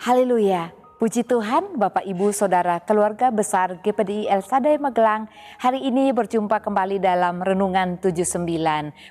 Haleluya, puji Tuhan Bapak Ibu Saudara keluarga besar GPDI El Shaddai Magelang. Hari ini berjumpa kembali dalam Renungan 79.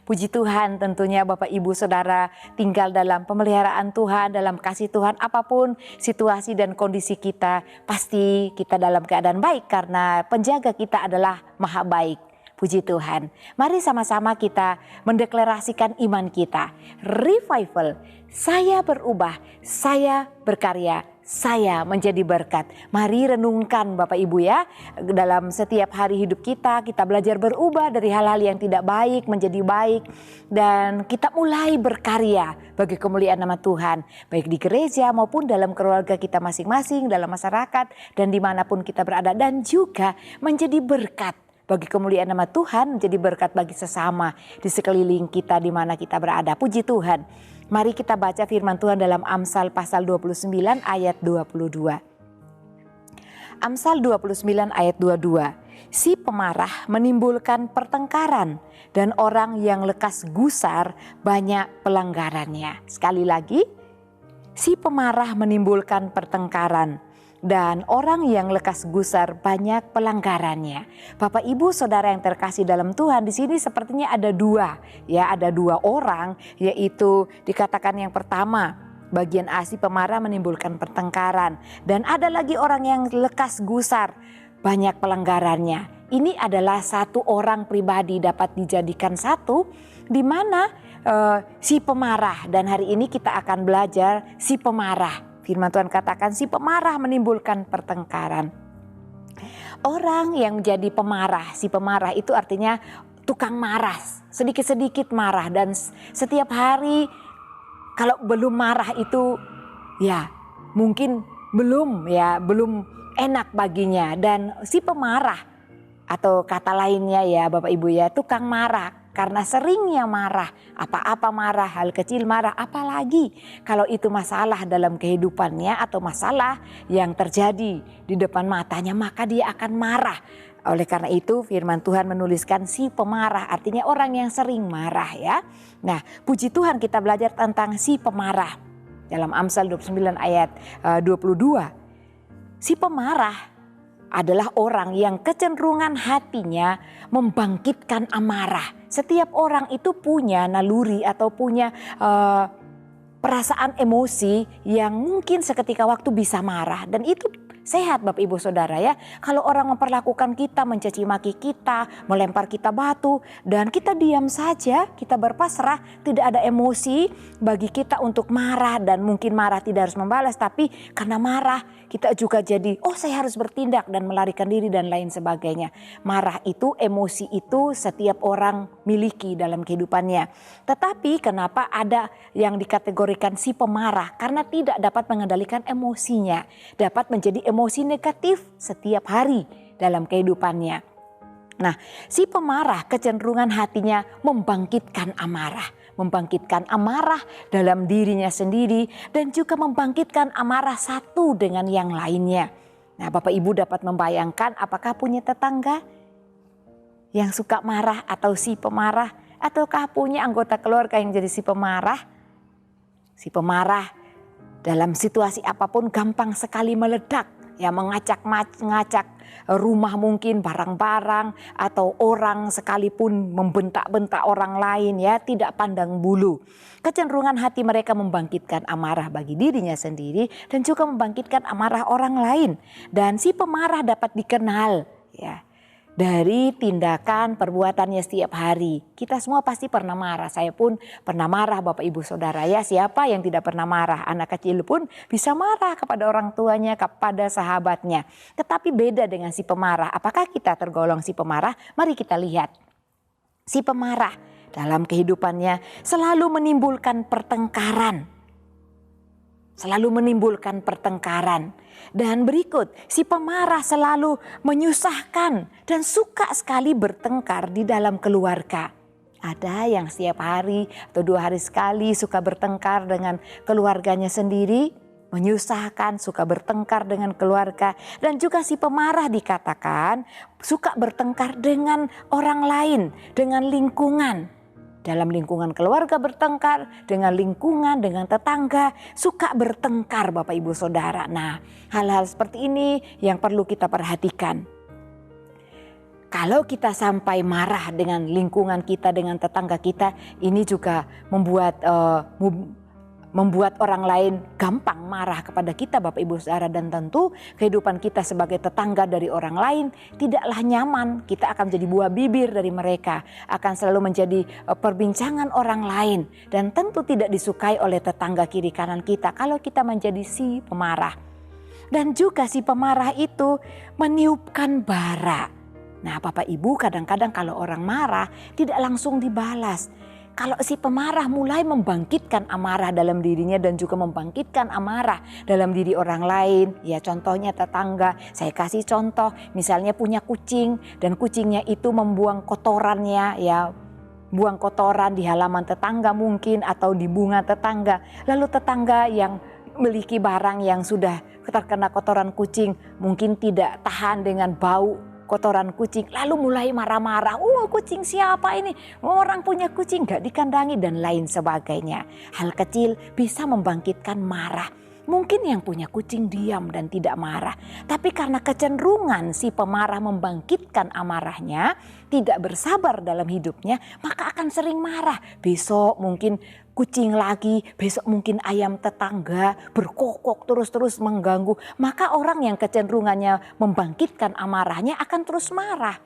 Puji Tuhan, tentunya Bapak Ibu Saudara tinggal dalam pemeliharaan Tuhan, dalam kasih Tuhan. Apapun situasi dan kondisi kita, pasti kita dalam keadaan baik karena penjaga kita adalah Maha Baik. Puji Tuhan. Mari sama-sama kita mendeklarasikan iman kita. Revival, saya berubah, saya berkarya, saya menjadi berkat. Mari renungkan Bapak Ibu ya. Dalam setiap hari hidup kita belajar berubah dari hal-hal yang tidak baik menjadi baik. Dan kita mulai berkarya bagi kemuliaan nama Tuhan. Baik di gereja maupun dalam keluarga kita masing-masing, dalam masyarakat dan dimanapun kita berada. Dan juga menjadi berkat. Bagi kemuliaan nama Tuhan, menjadi berkat bagi sesama di sekeliling kita di mana kita berada. Puji Tuhan. Mari kita baca firman Tuhan dalam Amsal pasal 29 ayat 22. Amsal 29 ayat 22. Si pemarah menimbulkan pertengkaran dan orang yang lekas gusar banyak pelanggarannya. Sekali lagi, si pemarah menimbulkan pertengkaran dan orang yang lekas gusar banyak pelanggarannya. Bapak Ibu Saudara yang terkasih dalam Tuhan, di sini sepertinya ada dua orang, yaitu dikatakan yang pertama bagian A, si pemarah menimbulkan pertengkaran dan ada lagi orang yang lekas gusar banyak pelanggarannya. Ini adalah satu orang pribadi dapat dijadikan satu di mana si pemarah, dan hari ini kita akan belajar si pemarah. Firman Tuhan katakan si pemarah menimbulkan pertengkaran. Orang yang menjadi pemarah, si pemarah itu artinya tukang marah, sedikit-sedikit marah dan setiap hari kalau belum marah itu ya mungkin belum enak baginya. Dan si pemarah atau kata lainnya ya Bapak Ibu ya, tukang marah. Karena seringnya marah, apa-apa marah, hal kecil marah, apalagi kalau itu masalah dalam kehidupannya atau masalah yang terjadi di depan matanya, maka dia akan marah. Oleh karena itu firman Tuhan menuliskan si pemarah, artinya orang yang sering marah ya. Nah, puji Tuhan kita belajar tentang si pemarah dalam Amsal 29 ayat 22. Si pemarah adalah orang yang kecenderungan hatinya membangkitkan amarah. Setiap orang itu punya naluri atau punya perasaan emosi yang mungkin seketika waktu bisa marah. Dan itu sehat Bapak Ibu Saudara ya. Kalau orang memperlakukan kita, mencaci maki kita, melempar kita batu dan kita diam saja, kita berpasrah, tidak ada emosi bagi kita untuk marah. Dan mungkin marah tidak harus membalas, tapi karena marah kita juga jadi saya harus bertindak dan melarikan diri dan lain sebagainya. Marah itu, emosi itu setiap orang miliki dalam kehidupannya. Tetapi kenapa ada yang dikategorikan si pemarah? Karena tidak dapat mengendalikan emosinya, dapat menjadi emosi negatif setiap hari dalam kehidupannya. Nah, si pemarah kecenderungan hatinya membangkitkan amarah dalam dirinya sendiri dan juga membangkitkan amarah satu dengan yang lainnya. Nah, Bapak Ibu dapat membayangkan apakah punya tetangga yang suka marah atau si pemarah, ataukah punya anggota keluarga yang jadi si pemarah? Si pemarah dalam situasi apapun gampang sekali meledak, ya mengacak rumah mungkin, barang-barang atau orang sekalipun, membentak-bentak orang lain ya, tidak pandang bulu. Kecenderungan hati mereka membangkitkan amarah bagi dirinya sendiri dan juga membangkitkan amarah orang lain. Dan si pemarah dapat dikenal ya dari tindakan perbuatannya setiap hari. Kita semua pasti pernah marah. Saya pun pernah marah Bapak Ibu Saudara ya. Siapa yang tidak pernah marah? Anak kecil pun bisa marah kepada orang tuanya, kepada sahabatnya. Tetapi beda dengan si pemarah. Apakah kita tergolong si pemarah? Mari kita lihat. Si pemarah dalam kehidupannya selalu menimbulkan pertengkaran. Dan berikut, si pemarah selalu menyusahkan dan suka sekali bertengkar di dalam keluarga. Ada yang setiap hari atau 2 hari sekali suka bertengkar dengan keluarganya sendiri, menyusahkan, suka bertengkar dengan keluarga. Dan juga si pemarah dikatakan suka bertengkar dengan orang lain, dengan lingkungan. dalam lingkungan keluarga bertengkar, dengan lingkungan, dengan tetangga, suka bertengkar Bapak Ibu Saudara. Nah, hal-hal seperti ini yang perlu kita perhatikan. Kalau kita sampai marah dengan lingkungan kita, dengan tetangga kita, ini juga membuat orang lain gampang marah kepada kita Bapak Ibu Saudara. Dan tentu kehidupan kita sebagai tetangga dari orang lain tidaklah nyaman. Kita akan menjadi buah bibir dari mereka, akan selalu menjadi perbincangan orang lain. Dan tentu tidak disukai oleh tetangga kiri kanan kita kalau kita menjadi si pemarah. Dan juga si pemarah itu meniupkan bara. Nah Bapak Ibu, kadang-kadang kalau orang marah tidak langsung dibalas. Kalau si pemarah mulai membangkitkan amarah dalam dirinya dan juga membangkitkan amarah dalam diri orang lain. Ya contohnya tetangga, saya kasih contoh misalnya punya kucing dan kucingnya itu membuang kotorannya, ya buang kotoran di halaman tetangga mungkin atau di bunga tetangga. Lalu tetangga yang memiliki barang yang sudah terkena kotoran kucing mungkin tidak tahan dengan bau kotoran kucing, lalu mulai marah-marah. Kucing siapa ini? Orang punya kucing gak dikandangi dan lain sebagainya. Hal kecil bisa membangkitkan marah. Mungkin yang punya kucing diam dan tidak marah. Tapi karena kecenderungan si pemarah membangkitkan amarahnya, tidak bersabar dalam hidupnya, maka akan sering marah. Besok mungkin kucing lagi, besok mungkin ayam tetangga berkokok terus-terus mengganggu. Maka orang yang kecenderungannya membangkitkan amarahnya akan terus marah.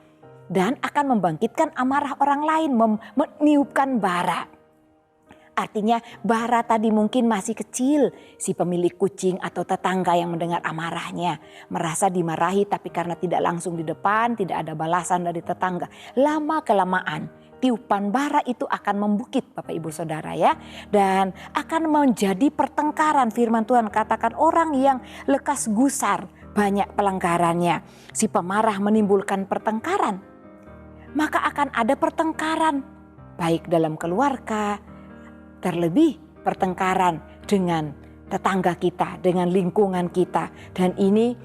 Dan akan membangkitkan amarah orang lain, meniupkan bara. Artinya bara tadi mungkin masih kecil, si pemilik kucing atau tetangga yang mendengar amarahnya. Merasa dimarahi tapi karena tidak langsung di depan, tidak ada balasan dari tetangga. Lama-kelamaan tiupan bara itu akan membukit Bapak Ibu Saudara ya. Dan akan menjadi pertengkaran. Firman Tuhan katakan orang yang lekas gusar banyak pelanggarannya. Si pemarah menimbulkan pertengkaran. Maka akan ada pertengkaran baik dalam keluarga, terlebih pertengkaran dengan tetangga kita, dengan lingkungan kita. Dan ini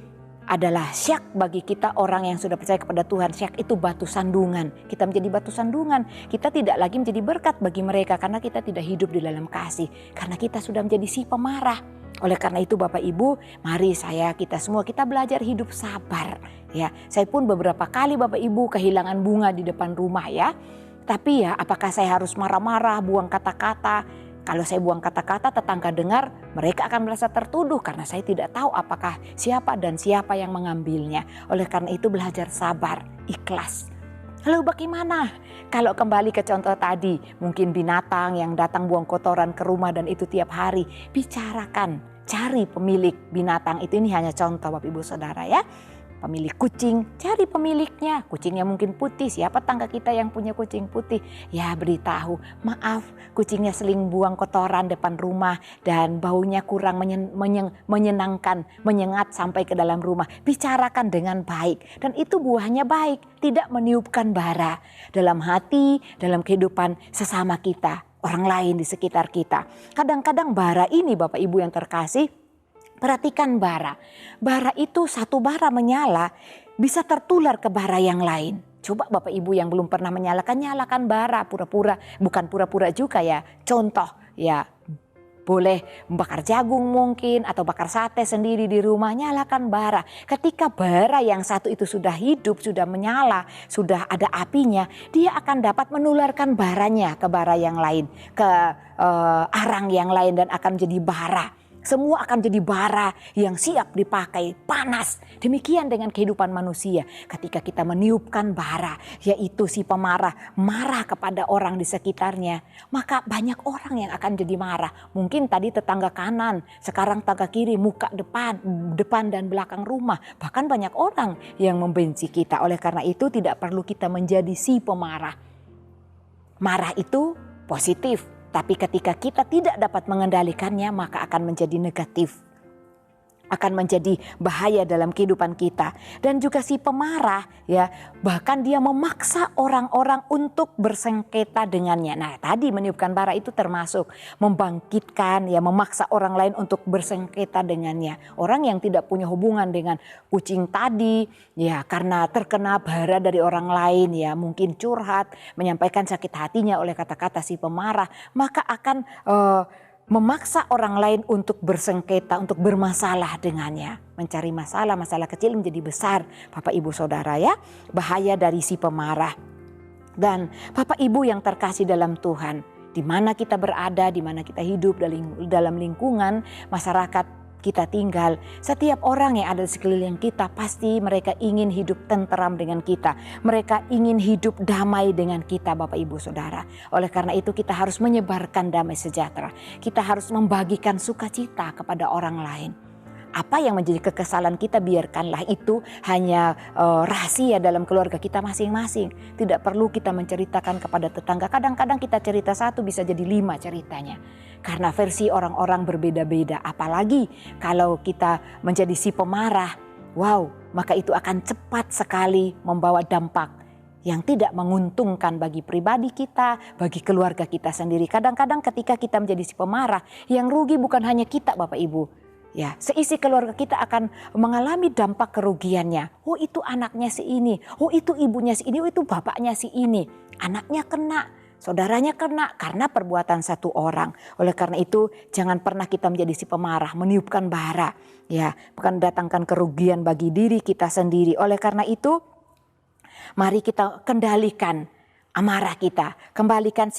adalah syak bagi kita orang yang sudah percaya kepada Tuhan. Syak itu batu sandungan. Kita menjadi batu sandungan. Kita tidak lagi menjadi berkat bagi mereka karena kita tidak hidup di dalam kasih. Karena kita sudah menjadi si pemarah. Oleh karena itu Bapak Ibu, mari kita semua kita belajar hidup sabar. Ya, saya pun beberapa kali Bapak Ibu kehilangan bunga di depan rumah ya. Tapi ya apakah saya harus marah-marah, buang kata-kata? Kalau saya buang kata-kata tetangga dengar, mereka akan merasa tertuduh karena saya tidak tahu apakah siapa dan siapa yang mengambilnya. Oleh karena itu belajar sabar, ikhlas. Lalu bagaimana kalau kembali ke contoh tadi, mungkin binatang yang datang buang kotoran ke rumah dan itu tiap hari, bicarakan, cari pemilik binatang itu. Ini hanya contoh Bapak Ibu Saudara ya. Pemilik kucing, cari pemiliknya. Kucingnya mungkin putih, siapa tetangga kita yang punya kucing putih? Ya beritahu, maaf kucingnya sering buang kotoran depan rumah dan baunya kurang menyenangkan, menyengat sampai ke dalam rumah. Bicarakan dengan baik dan itu buahnya baik, tidak meniupkan bara dalam hati, dalam kehidupan sesama kita, orang lain di sekitar kita. Kadang-kadang bara ini Bapak Ibu yang terkasih, perhatikan bara. Bara itu satu bara menyala bisa tertular ke bara yang lain. Coba Bapak Ibu yang belum pernah menyalakan, nyalakan bara pura-pura. Bukan pura-pura juga ya. Contoh ya boleh bakar jagung mungkin atau bakar sate sendiri di rumah, nyalakan bara. Ketika bara yang satu itu sudah hidup, sudah menyala, sudah ada apinya, dia akan dapat menularkan baranya ke bara yang lain, ke arang yang lain dan akan menjadi bara. Semua akan jadi bara yang siap dipakai, panas. Demikian dengan kehidupan manusia. Ketika kita meniupkan bara, yaitu si pemarah, marah kepada orang di sekitarnya, maka banyak orang yang akan jadi marah. Mungkin tadi tetangga kanan, sekarang tetangga kiri, muka depan dan belakang rumah. Bahkan banyak orang yang membenci kita. Oleh karena itu tidak perlu kita menjadi si pemarah. Marah itu positif. Tapi ketika kita tidak dapat mengendalikannya maka akan menjadi negatif. akan menjadi bahaya dalam kehidupan kita. Dan juga si pemarah ya, bahkan dia memaksa orang-orang untuk bersengketa dengannya. Nah, tadi meniupkan bara itu termasuk membangkitkan ya, memaksa orang lain untuk bersengketa dengannya. Orang yang tidak punya hubungan dengan kucing tadi ya, karena terkena bara dari orang lain ya, mungkin curhat, menyampaikan sakit hatinya oleh kata-kata si pemarah, maka akan memaksa orang lain untuk bersengketa, untuk bermasalah dengannya. Mencari masalah, masalah kecil menjadi besar. Bapak Ibu Saudara ya, bahaya dari si pemarah. Dan Bapak Ibu yang terkasih dalam Tuhan, di mana kita berada, di mana kita hidup dalam lingkungan masyarakat kita tinggal, setiap orang yang ada di sekeliling kita pasti mereka ingin hidup tenteram dengan kita. Mereka ingin hidup damai dengan kita, Bapak Ibu Saudara. Oleh karena itu kita harus menyebarkan damai sejahtera. Kita harus membagikan sukacita kepada orang lain. Apa yang menjadi kekesalan kita, biarkanlah itu hanya rahasia dalam keluarga kita masing-masing. Tidak perlu kita menceritakan kepada tetangga. Kadang-kadang kita cerita satu bisa jadi 5 ceritanya. Karena versi orang-orang berbeda-beda. Apalagi kalau kita menjadi si pemarah. Wow, maka itu akan cepat sekali membawa dampak yang tidak menguntungkan bagi pribadi kita, bagi keluarga kita sendiri. Kadang-kadang ketika kita menjadi si pemarah, yang rugi bukan hanya kita, Bapak Ibu. Ya, seisi keluarga kita akan mengalami dampak kerugiannya. Oh, itu anaknya si ini, oh itu ibunya si ini, oh itu bapaknya si ini. Anaknya kena, saudaranya kena karena perbuatan satu orang. Oleh karena itu jangan pernah kita menjadi si pemarah, meniupkan bara. Ya, bukan datangkan kerugian bagi diri kita sendiri. Oleh karena itu mari kita kendalikan amarah kita, kendalikan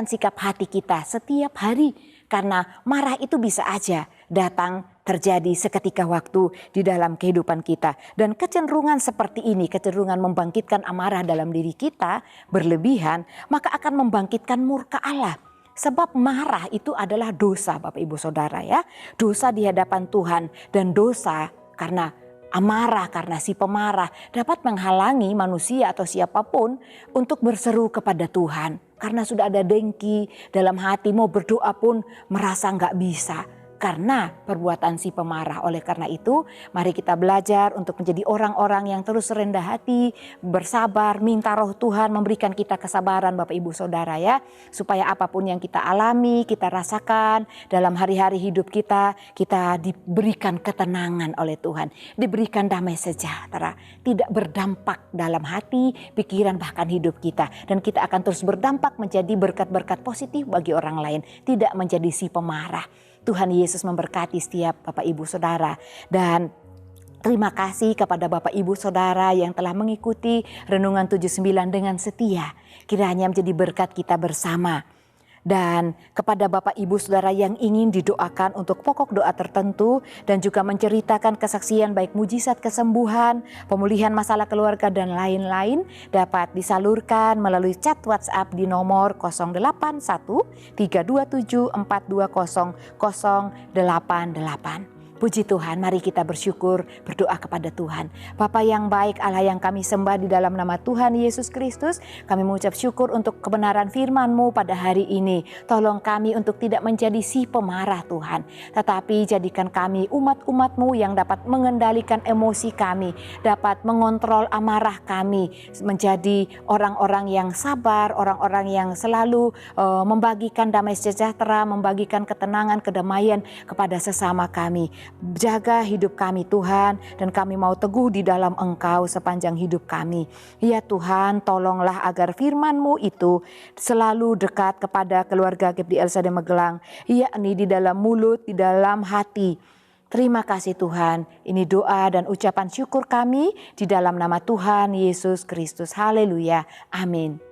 sikap hati kita setiap hari. Karena marah itu bisa aja datang terjadi seketika waktu di dalam kehidupan kita. Dan kecenderungan seperti ini, kecenderungan membangkitkan amarah dalam diri kita berlebihan, maka akan membangkitkan murka Allah. Sebab marah itu adalah dosa, Bapak Ibu Saudara ya. Dosa di hadapan Tuhan, dan dosa karena amarah, karena si pemarah dapat menghalangi manusia atau siapapun untuk berseru kepada Tuhan. Karena sudah ada dengki dalam hati, mau berdoa pun merasa nggak bisa. Karena perbuatan si pemarah. Oleh karena itu mari kita belajar untuk menjadi orang-orang yang terus rendah hati, bersabar, minta roh Tuhan memberikan kita kesabaran, Bapak Ibu Saudara ya. Supaya apapun yang kita alami, kita rasakan dalam hari-hari hidup kita, kita diberikan ketenangan oleh Tuhan. Diberikan damai sejahtera, tidak berdampak dalam hati, pikiran, bahkan hidup kita. Dan kita akan terus berdampak menjadi berkat-berkat positif bagi orang lain, tidak menjadi si pemarah. Tuhan Yesus memberkati setiap Bapak Ibu Saudara, dan terima kasih kepada Bapak Ibu Saudara yang telah mengikuti Renungan 79 dengan setia. Kiranya menjadi berkat kita bersama. Dan kepada Bapak Ibu Saudara yang ingin didoakan untuk pokok doa tertentu dan juga menceritakan kesaksian baik mujizat kesembuhan, pemulihan masalah keluarga dan lain-lain, dapat disalurkan melalui chat WhatsApp di nomor 081 327 420 088. Puji Tuhan, mari kita bersyukur, berdoa kepada Tuhan. Bapa yang baik, Allah yang kami sembah, di dalam nama Tuhan Yesus Kristus, kami mengucap syukur untuk kebenaran firman-Mu pada hari ini. Tolong kami untuk tidak menjadi si pemarah Tuhan, tetapi jadikan kami umat-umat-Mu yang dapat mengendalikan emosi kami, dapat mengontrol amarah kami, menjadi orang-orang yang sabar, orang-orang yang selalu membagikan damai sejahtera, membagikan ketenangan, kedamaian kepada sesama kami. Jaga hidup kami Tuhan, dan kami mau teguh di dalam Engkau sepanjang hidup kami. Ya Tuhan, tolonglah agar firman-Mu itu selalu dekat kepada keluarga GPD El Shaddai Magelang, yakni di dalam mulut, di dalam hati. Terima kasih Tuhan, ini doa dan ucapan syukur kami di dalam nama Tuhan Yesus Kristus. Haleluya, amin.